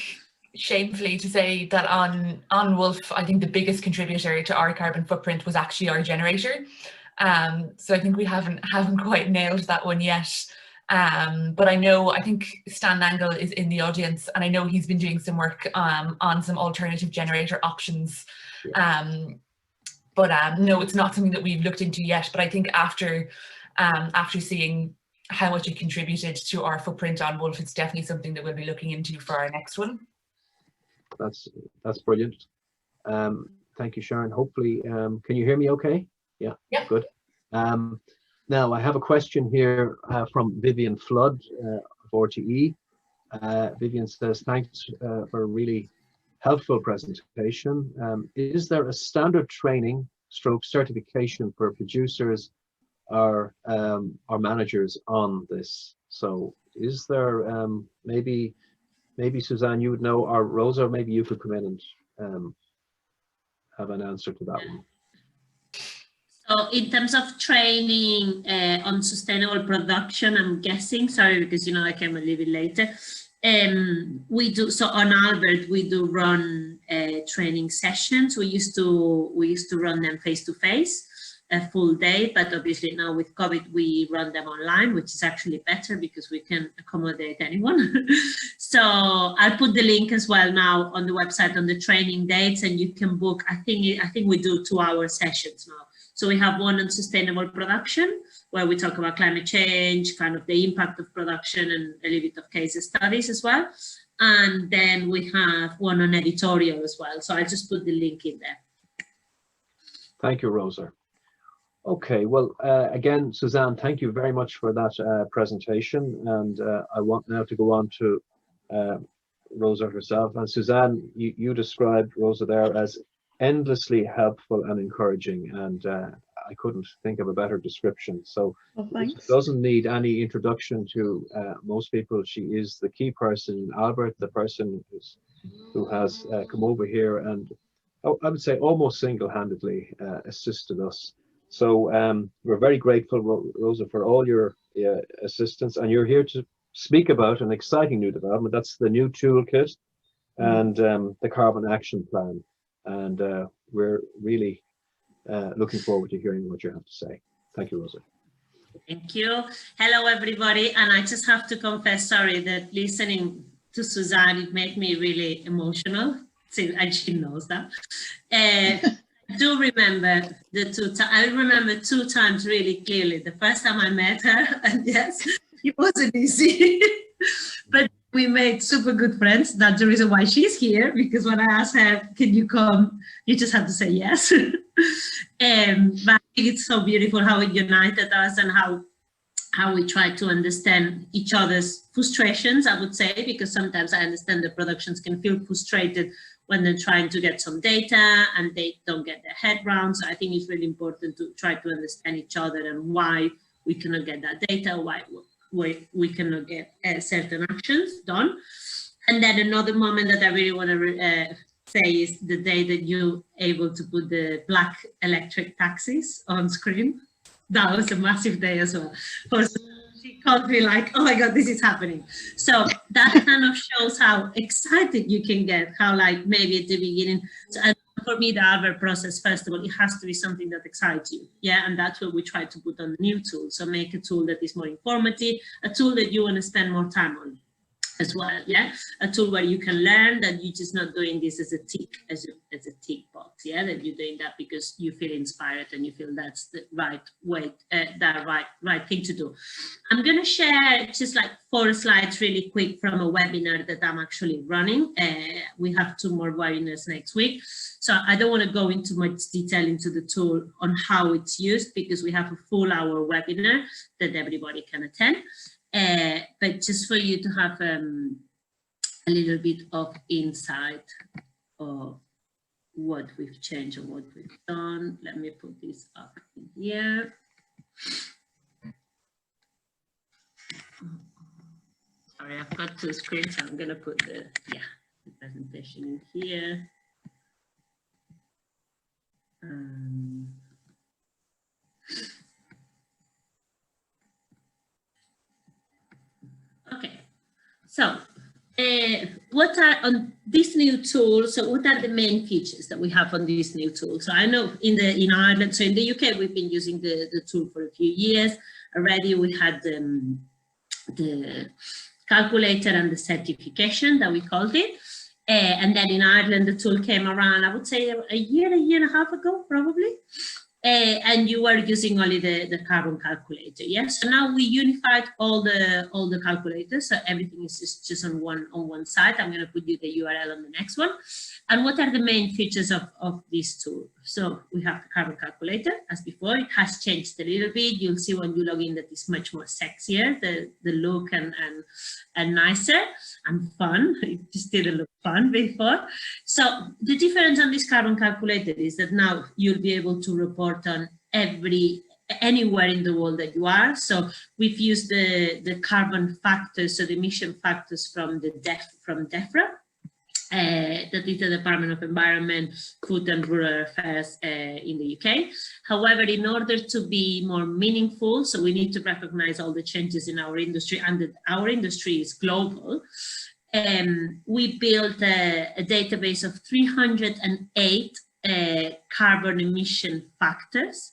shamefully to say that on Wolf, I think the biggest contributor to our carbon footprint was actually our generator. So I think we haven't quite nailed that one yet. But I think Stan Nangle is in the audience, and I know he's been doing some work on some alternative generator options. But no, it's not something that we've looked into yet. But I think after seeing how much it contributed to our footprint on Wolf, it's definitely something that we'll be looking into for our next one. That's brilliant. Thank you, Sharon. Hopefully, can you hear me okay? Yeah. Good. Now I have a question here from Vivian Flood of RTE. Vivian says, thanks for a really helpful presentation. Is there a standard training / certification for producers or managers on this? So is there maybe Susanne, you would know, or Rosa, maybe you could come in and have an answer to that one. So in terms of training on sustainable production, I'm guessing, sorry, because I came a little bit later. We do, so on Albert, we do run training sessions. We used to run them face-to-face, a full day, but obviously now with COVID, we run them online, which is actually better because we can accommodate anyone. So I'll put the link as well now on the website on the training dates, and you can book. I think we do 2-hour sessions now. So we have one on sustainable production, where we talk about climate change, kind of the impact of production, and a little bit of case studies as well. And then we have one on editorial as well. So I'll just put the link in there. Thank you, Rosa. Okay, well, again, Susanne, thank you very much for that presentation. And I want now to go on to Rosa herself. And Susanne, you described Rosa there as endlessly helpful and encouraging, and I couldn't think of a better description. So it doesn't need any introduction to most people. She is the key person, Albert, the person who has come over here and I would say almost single-handedly assisted us. So we're very grateful, Rosa, for all your assistance, and you're here to speak about an exciting new development. That's the new toolkit and the Carbon Action Plan. And we're really looking forward to hearing what you have to say. Thank you, Rosa. Thank you. Hello, everybody. And I just have to confess, sorry, that listening to Susanne, it made me really emotional. And she knows that. I do remember I remember 2 times really clearly. The first time I met her, and yes, it wasn't easy. But we made super good friends. That's the reason why she's here, because when I asked her, can you come? You just have to say yes. But I think it's so beautiful how it united us and how we try to understand each other's frustrations, I would say, because sometimes I understand the productions can feel frustrated when they're trying to get some data and they don't get their head round. So I think it's really important to try to understand each other and why we cannot get that data, why we cannot get certain actions done. And then another moment that I really want to say is the day that you're able to put the black electric taxis on screen. That was a massive day as well. She called me like, oh my God, this is happening. So that kind of shows how excited you can get, how like maybe at the beginning, so, and for me, the Albert process, first of all, it has to be something that excites you. Yeah, and that's what we try to put on the new tool. So make a tool that is more informative, a tool that you want to spend more time on as well. Yeah, a tool where you can learn that you're just not doing this as a tick, as a tick box. Yeah, that you're doing that because you feel inspired and you feel that's the right way, that right thing to do. I'm going to share just like 4 slides really quick from a webinar that I'm actually running. We have 2 more webinars next week. So I don't want to go into much detail into the tool on how it's used, because we have a full hour webinar that everybody can attend. But just for you to have a little bit of insight of what we've changed and what we've done. Let me put this up in here. Sorry, I've got 2 screens, so I'm going to put the presentation in here. Okay, so what are on this new tool? So what are the main features that we have on this new tool? So I know in Ireland, so in the UK, we've been using the tool for a few years already. We had the calculator and the certification that we called it. And then in Ireland, the tool came around, I would say a year and a half ago, probably. And you were using only the carbon calculator, yes. So now we unified all the calculators, so everything is just on one site. I'm going to put you the URL on the next one. And what are the main features of this tool? So we have the carbon calculator, as before. It has changed a little bit. You'll see when you log in that it's much more sexier, the look and nicer and fun. It just didn't look fun before. So the difference on this carbon calculator is that now you'll be able to report on anywhere in the world that you are. So we've used the carbon factors, so the emission factors from DEFRA. That is the Department of Environment, Food and Rural Affairs in the UK. However, in order to be more meaningful, so we need to recognize all the changes in our industry, and that our industry is global. We built a database of 308 carbon emission factors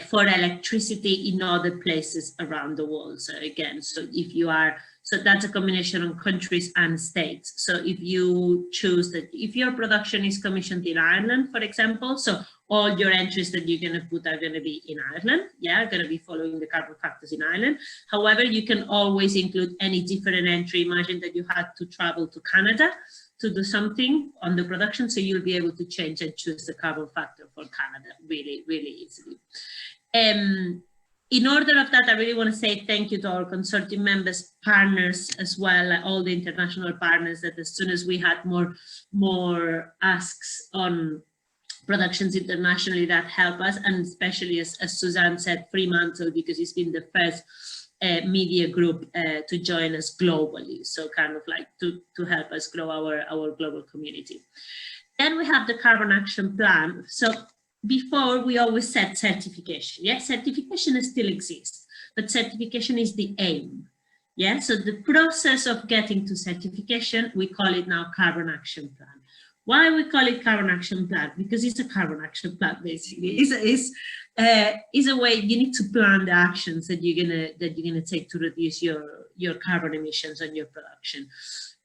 for electricity in other places around the world. So again, so that's a combination of countries and states. So if you choose that, if your production is commissioned in Ireland, for example, so all your entries that you're going to put are going to be in Ireland, going to be following the carbon factors in Ireland. However, you can always include any different entry. Imagine that you had to travel to Canada to do something on the production, so you'll be able to change and choose the carbon factor for Canada really, really easily. In order of that, I really want to say thank you to our consortium members, partners as well, all the international partners, that as soon as we had more asks on productions internationally, that help us, and especially as Susanne said, Fremantle, because it's been the first media group to join us globally, so kind of like to help us grow our global community. Then we have the Carbon Action Plan. So before, we always said certification. Yeah, certification still exists, but certification is the aim. Yeah, so the process of getting to certification, we call it now Carbon Action Plan. Why we call it Carbon Action Plan? Because it's a carbon action plan, basically. It's a way you need to plan the actions that you're gonna take to reduce your carbon emissions on your production.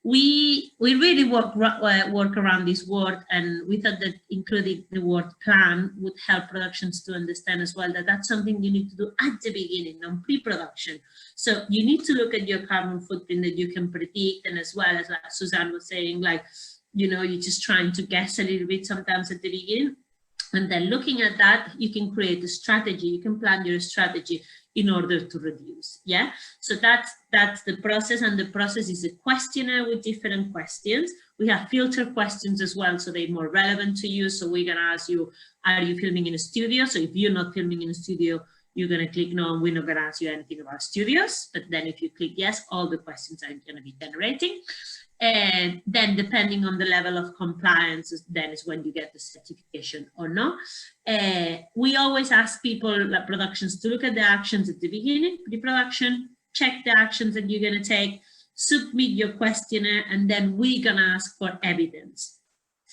we really work around this word, and we thought that including the word plan would help productions to understand as well that that's something you need to do at the beginning, on pre-production. So you need to look at your carbon footprint that you can predict, and as well as like Susanne was saying, like, you know, you're just trying to guess a little bit sometimes at the beginning. And then looking at that, you can create a strategy, you can plan your strategy in order to reduce, yeah? So that's the process, and the process is a questionnaire with different questions. We have filter questions as well, so they're more relevant to you. So we're gonna ask you, are you filming in a studio? So if you're not filming in a studio, you're gonna click no, and we're not gonna ask you anything about studios. But then if you click yes, all the questions are gonna be generating. And then depending on the level of compliance, then is when you get the certification or not. We always ask people, like productions, to look at the actions at the beginning, pre-production, check the actions that you're going to take, submit your questionnaire, and then we're going to ask for evidence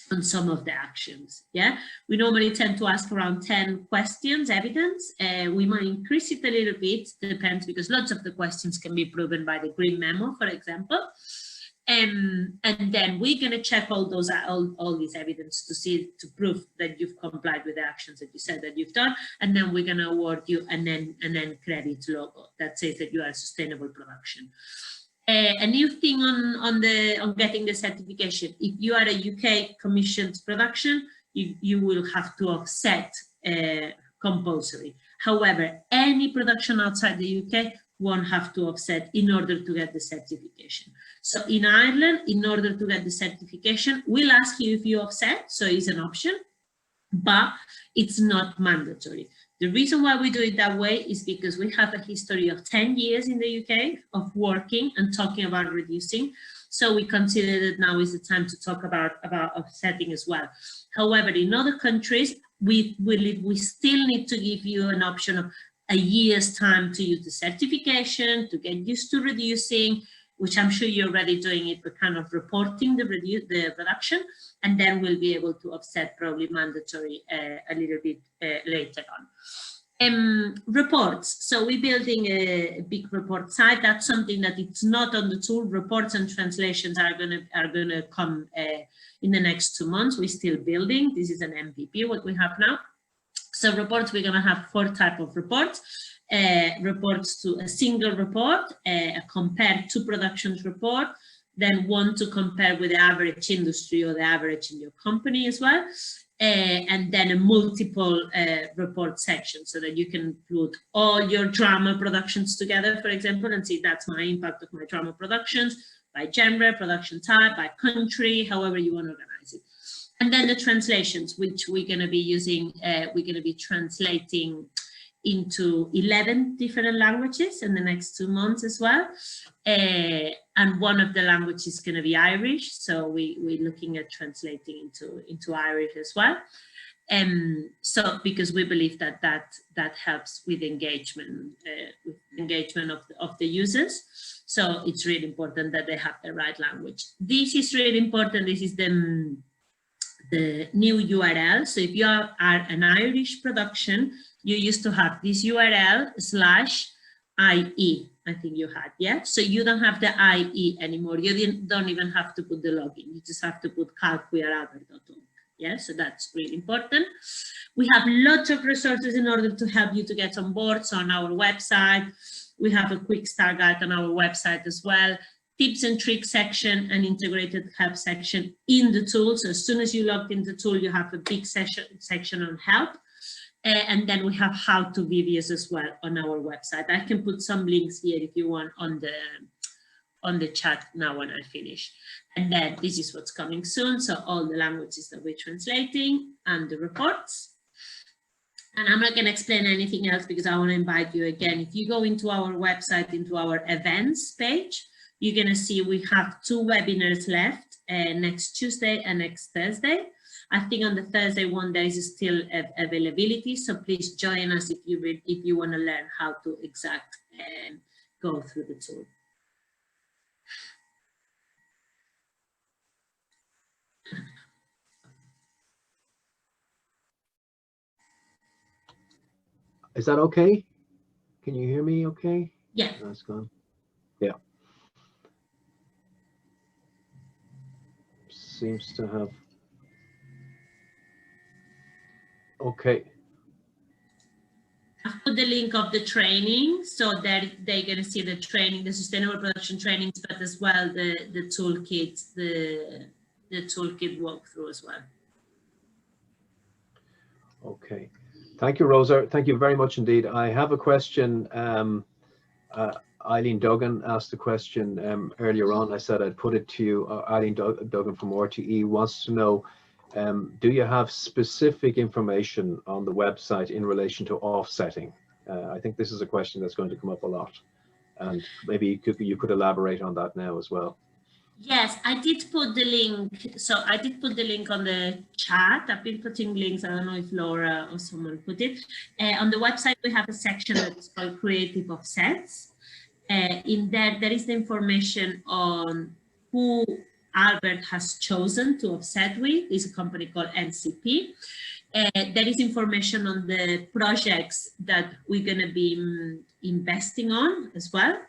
on some of the actions. Yeah, we normally tend to ask around 10 questions, evidence. We might increase it a little bit, depends, because lots of the questions can be proven by the green memo, for example. And then we're going to check all those all this evidence to prove that you've complied with the actions that you said that you've done, and then we're going to award you and then credit logo that says that you are a sustainable production. A new thing on getting the certification: if you are a UK commissioned production, you will have to offset compulsory. However, any production outside the UK won't have to offset in order to get the certification. So in Ireland, in order to get the certification, we'll ask you if you offset, so it's an option, but it's not mandatory. The reason why we do it that way is because we have a history of 10 years in the UK of working and talking about reducing. So we consider that now is the time to talk about offsetting as well. However, in other countries, we still need to give you an option of a year's time to use the certification, to get used to reducing, which I'm sure you're already doing it, but kind of reporting the reduction, and then we'll be able to offset probably mandatory a little bit later on. Reports. So we're building a big report site. That's something that it's not on the tool. Reports and translations are gonna come in the next 2 months. We're still building. This is an MVP, what we have now. So reports, we're going to have 4 types of reports. Reports to a single report, a compare to productions report, then one to compare with the average industry or the average in your company as well, and then a multiple report section so that you can put all your drama productions together, for example, and see that's my impact of my drama productions by genre, production type, by country, however you want to organize it. And then the translations, which we're going to be using, we're going to be translating into 11 different languages in the next 2 months as well. And one of the languages is going to be Irish. So we're looking at translating into Irish as well. So because we believe that helps with engagement of the users. So it's really important that they have the right language. This is really important. This is the new URL. So if you are an Irish production, you used to have this URL /IE, I think you had, yeah? So you don't have the IE anymore. You don't even have to put the login. You just have to put calquearaber.org, yeah? So that's really important. We have lots of resources in order to help you to get on board. So on our website, we have a quick start guide on our website as well. Tips and tricks section and integrated help section in the tool. So as soon as you logged in the tool, you have a big section on help. And then we have how-to videos as well on our website. I can put some links here if you want on the chat now when I finish. And then this is what's coming soon. So all the languages that we're translating and the reports. And I'm not going to explain anything else because I want to invite you again. If you go into our website, into our events page, you're going to see we have 2 webinars left, next Tuesday and next Thursday. I think on the Thursday one, there is still availability. So please join us if you want to learn how to go through the tool. Is that okay? Can you hear me okay? Yeah. That's gone. Yeah. seems to have. Okay. I've put the link of the training, so that they're going to see the training, the sustainable production trainings, but as well the toolkit, the toolkit walkthrough as well. Okay, thank you, Roser. Thank you very much indeed. I have a question. Eileen Duggan asked the question earlier on. I said I'd put it to you. Eileen Duggan from RTE wants to know, do you have specific information on the website in relation to offsetting? I think this is a question that's going to come up a lot, and maybe you could elaborate on that now as well. Yes, I did put the link. So I did put the link on the chat. I've been putting links. I don't know if Laura or someone put it. On the website, we have a section that's called Creative Offsets. In there is the information on who Albert has chosen to offset with. It's a company called NCP. There is information on the projects that we're going to be investing on as well.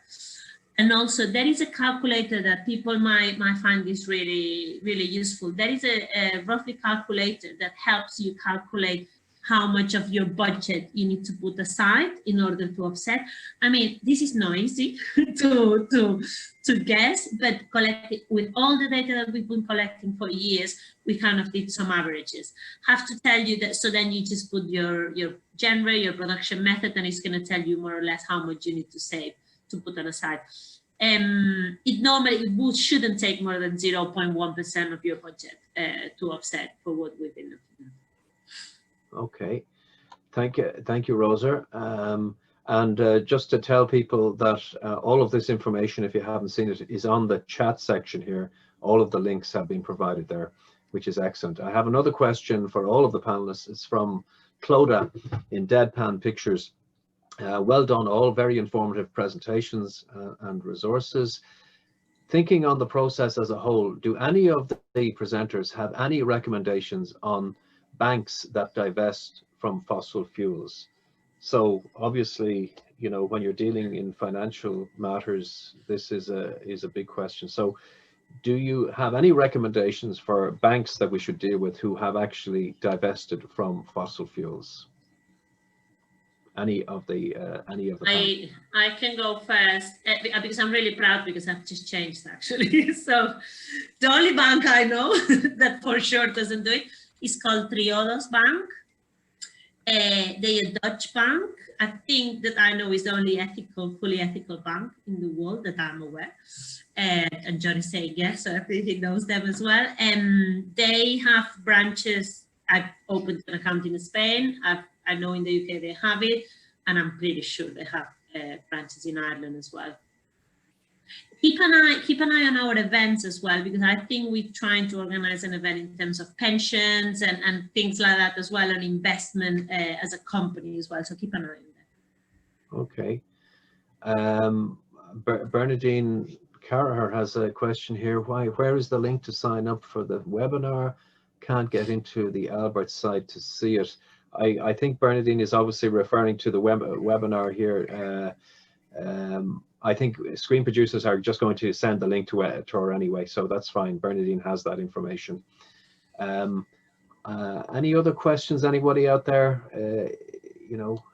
And also there is a calculator that people might find this really, really useful. There is a roughly calculator that helps you calculate how much of your budget you need to put aside in order to offset. I mean, this is not easy to guess, but with all the data that we've been collecting for years, we kind of did some averages. Have to tell you that, so then you just put your genre, your production method, and it's going to tell you more or less how much you need to save to put that aside. It shouldn't take more than 0.1% of your budget to offset for what we've been looking at. Okay, thank you, Roser. And just to tell people that all of this information, if you haven't seen it, is on the chat section here. All of the links have been provided there, which is excellent. I have another question for all of the panelists. It's from Clodagh in Deadpan Pictures. Well done, all very informative presentations and resources. Thinking on the process as a whole, do any of the presenters have any recommendations on banks that divest from fossil fuels? So obviously, you know, when you're dealing in financial matters, this is a big question. So do you have any recommendations for banks that we should deal with who have actually divested from fossil fuels? Any of the I can go first because I'm really proud, because I've just changed actually. So the only bank I know that for sure doesn't do it is called Triodos Bank. They're a Dutch bank. I think that I know is the only fully ethical bank in the world that I'm aware. And John is saying yes, so I think he knows them as well. They have branches. I've opened an account in Spain. I know in the UK they have it, and I'm pretty sure they have branches in Ireland as well. Keep an eye on our events as well, because I think we're trying to organize an event in terms of pensions and things like that as well, and investment as a company as well. So keep an eye on that. Okay. Bernadine Carraher has a question here. Where is the link to sign up for the webinar? Can't get into the Albert site to see it. I think Bernadine is obviously referring to the webinar here. I think screen producers are just going to send the link to her anyway, so that's fine. Bernadine has that information. Any other questions? Anybody out there? You know,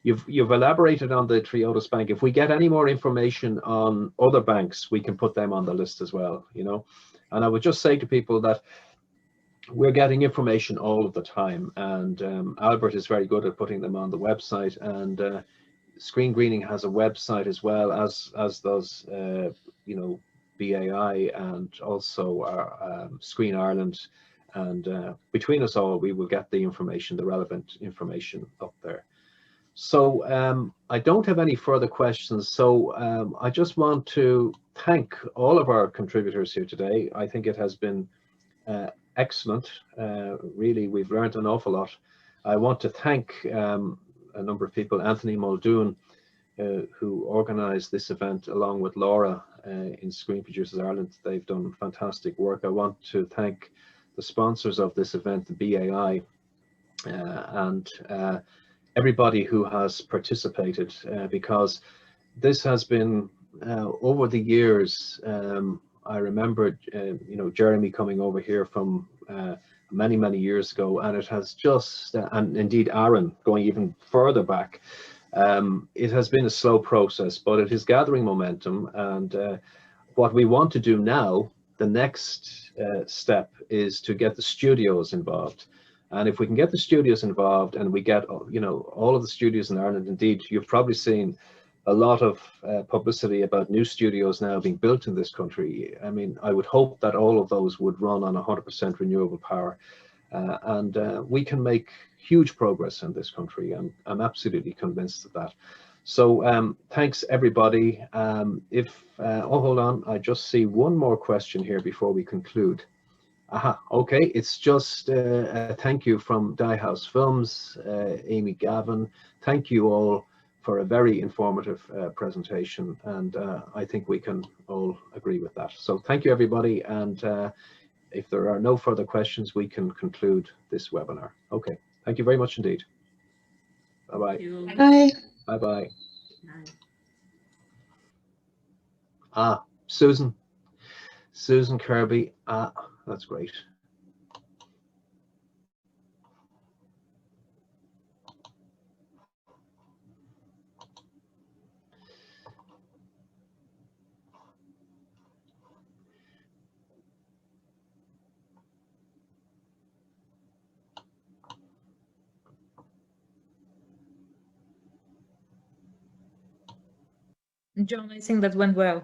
you've elaborated on the Triodos Bank. If we get any more information on other banks, we can put them on the list as well. You know, and I would just say to people that we're getting information all of the time, and Albert is very good at putting them on the website, and Screen Greening has a website as well, as does you know, BAI and also our Screen Ireland, and between us all we will get the information, the relevant information up there. So I don't have any further questions, so I just want to thank all of our contributors here today. I think it has been excellent. Really, we've learned an awful lot. I want to thank a number of people, Anthony Muldoon, who organized this event along with Laura in Screen Producers Ireland. They've done fantastic work. I want to thank the sponsors of this event, the BAI, and everybody who has participated, because this has been over the years, I remember, you know, Jeremy coming over here from many years ago, and it has just, and indeed Aaron going even further back. It has been a slow process, but it is gathering momentum. And what we want to do now, the next step, is to get the studios involved. And if we can get the studios involved, and we get, you know, all of the studios in Ireland, indeed, you've probably seen a lot of publicity about new studios now being built in this country. I mean, I would hope that all of those would run on 100% renewable power, and we can make huge progress in this country. I'm absolutely convinced of that. So thanks everybody. Oh, hold on, I just see one more question here before we conclude. Aha, okay, it's just a thank you from Die House Films, Amy Gavin. Thank you all for a very informative presentation, and I think we can all agree with that. So thank you everybody, and if there are no further questions, we can conclude this webinar. Okay, thank you very much indeed. Bye-bye. Bye. Bye-bye. Ah, Susan Kirby. Ah, that's great. John, I think that went well.